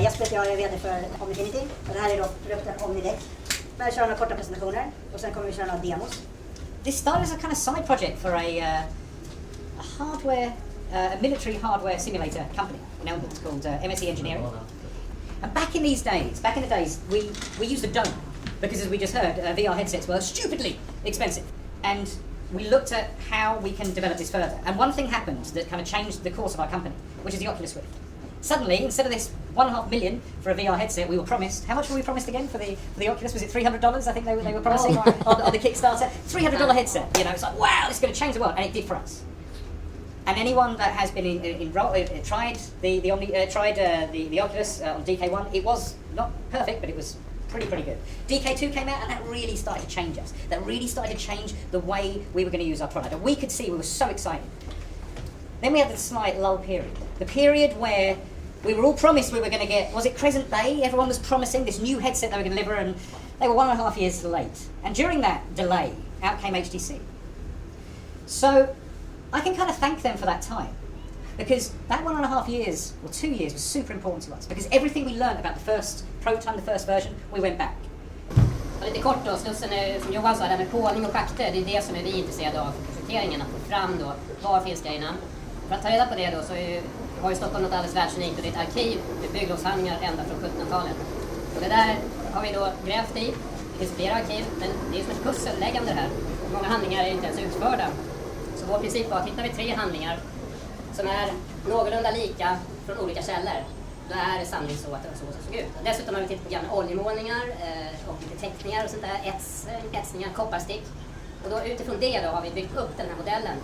Jesper, jag är vd för Omnideck. Och det här är då produkten Omnideck. Vi kör några korta presentationer och sen kommer vi köra några demos. This started as a kind of side project for a military hardware simulator company in Elmwood. It's called MSE Engineering. And back in the days, we used a dome because, as we just heard, VR headsets were stupidly expensive. And we looked at how we can develop this further. And one thing happened that kind of changed the course of our company, which is the Oculus Rift. Suddenly, instead of this $1.5 million for a VR headset, we were promised. How much were we promised again for the Oculus? Was it $300? I think they were promising on the Kickstarter. $300 headset. You know, it's like, wow, it's going to change the world, and it did for us. And anyone that has been tried the Oculus on DK1, it was not perfect, but it was pretty good. DK2 came out, and that really started to change us. That really started to change the way we were going to use our product. And we could see, we were so excited. Then we had the slight lull period. The period where we were all promised we were going to get, was it Crescent Bay? Everyone was promising this new headset they were going to deliver, and they were 1.5 years late. And during that delay, out came HTC. So I can kind of thank them for that time, because that 1.5 years, or 2 years, was super important to us, because everything we learned about the first prototype, the first version, we went back. Och lite kort då, Slussen är, som Johan sa, det här med kodning och schakter, det är det som är vi intresserade av för projekteringen, att få fram då, var finns grejerna. För att ta reda på det då så har ju Stockholm något alldeles världsunikt, och det är ett arkiv med bygglovshandlingar ända från 1700-talet. Och det där har vi då grävt i, det finns flera arkiv, men det är som ett pusselläggande här. Många handlingar är inte ens utförda. Så vår princip var att hittar vi 3 handlingar som är någorlunda lika från olika källor, då är det sannolikt så att det så såg ut. Dessutom har vi tittat på gamla oljemålningar och lite teckningar och sånt där, etsningar, kopparstick. Och då utifrån det då har vi byggt upp den här modellen,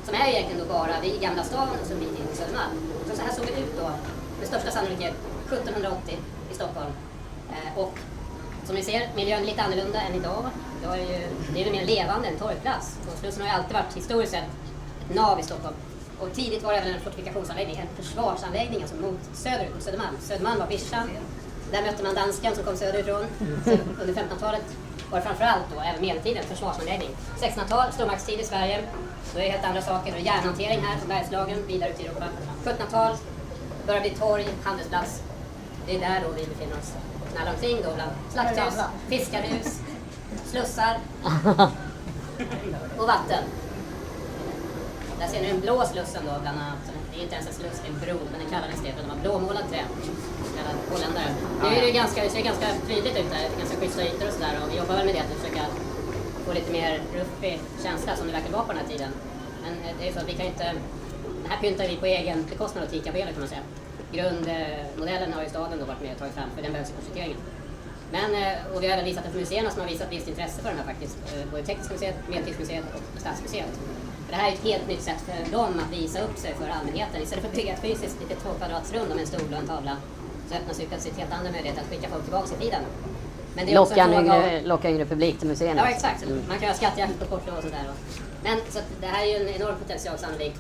som är egentligen då bara vid Gamla stan och så en bit in i Södermalm. Så här såg det ut då, med största sannolikhet 1780 i Stockholm. Och som ni ser, miljön är lite annorlunda än idag. Det är ju mer levande än torgplats. Och Slussen har ju alltid varit historiskt sett ett nav i Stockholm. Och tidigt var det även en fortifikationsanläggning, en försvarsanläggning, alltså mot söderut, mot Södermalm. Södermalm var Birsan. Där mötte man dansken som kom söderifrån. Sen under 1500-talet var det framförallt då, även medeltiden, försvarsanläggning. 1600-tal, stormaktstid i Sverige. Då är det helt andra saker. Då är järnhantering här från Bergslagen, vidare ut i Europa. 1700-tal, börjar bli torg, handelsplats. Det är där då vi befinner oss. Knallar omkring då bland slakthus, fiskarhus, slussar och vatten. Där ser ni den blå slussen då bland annat. Det är inte ens en sluss, det är en bro, men den kallades det för de har blåmålad trä. Kallad holländare. Nu är det ser ganska prydligt ut där, ganska schyssta ytor och sådär. Och vi jobbar väl med det att försöka få lite mer ruffig känsla som det verkar vara på den här tiden. Men det är så att vi kan inte, det här pyntar vi på egen bekostnad av Tikab kan man säga. Grundmodellen har ju staden då varit med och tagit fram, för den behövs i projekteringen. Men, och vi har även visat det för museerna som har visat visst intresse för den här faktiskt. Både Tekniska museet, Medeltidsmuseet och Stadsmuseet. För det här är ett helt nytt sätt för dem att visa upp sig för allmänheten. Istället för att bygga ett fysiskt litet 2 kvadratsrum med en stol och en tavla, så öppnas ut plötsligt helt andra möjligheter att skicka folk tillbaka i tiden. Men det är locka yngre publik till museerna. Ja, exakt. Man kan göra skattjakt på kortlov och sådär. Men så att det här är ju en enorm potential sannolikt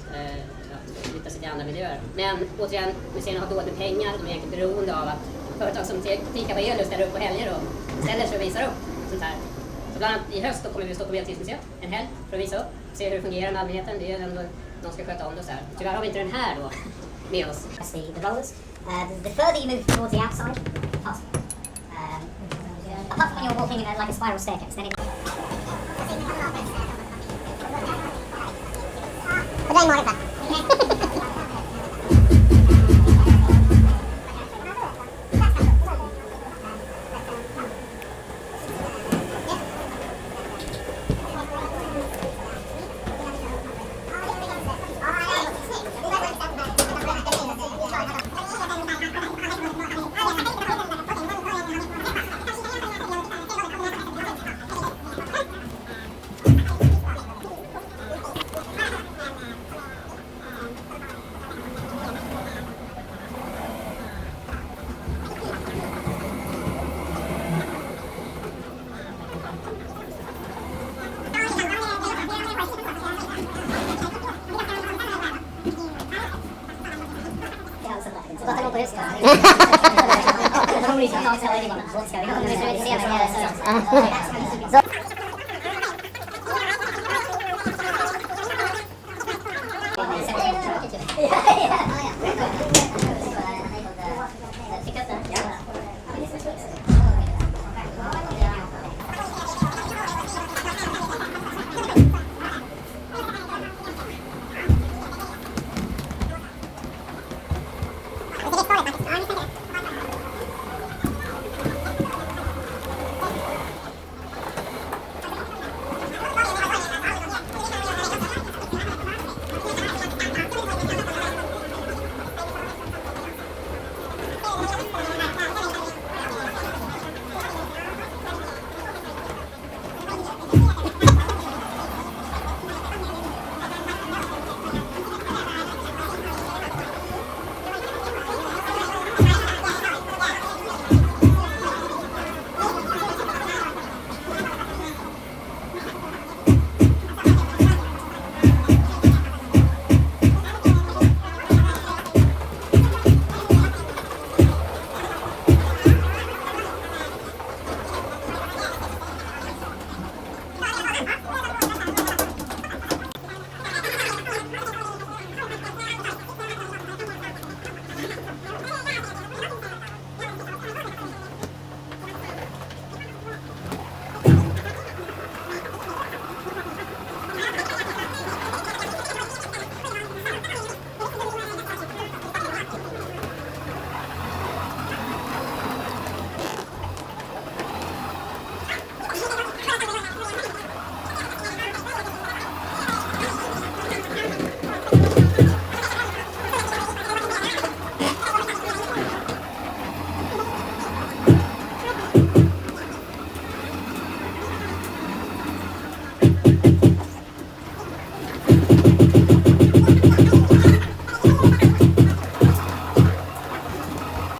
att flytta sig till andra miljöer. Men återigen, museerna har dåligt med pengar. De är egentligen beroende av att företag som Tikab ställer upp på helger och ställer sig och visar upp sånt här. Så bland annat i höst då kommer vi att stå på Medeltidsmuseet en helg för att visa upp, se hur det fungerar med allmänheten. Det är ju ändå någon ska sköta om det så här. Tyvärr har vi inte den här då med oss. The rollers. The further you move towards the outside, the faster. Apart from when you're walking in like a spiral staircase, then it...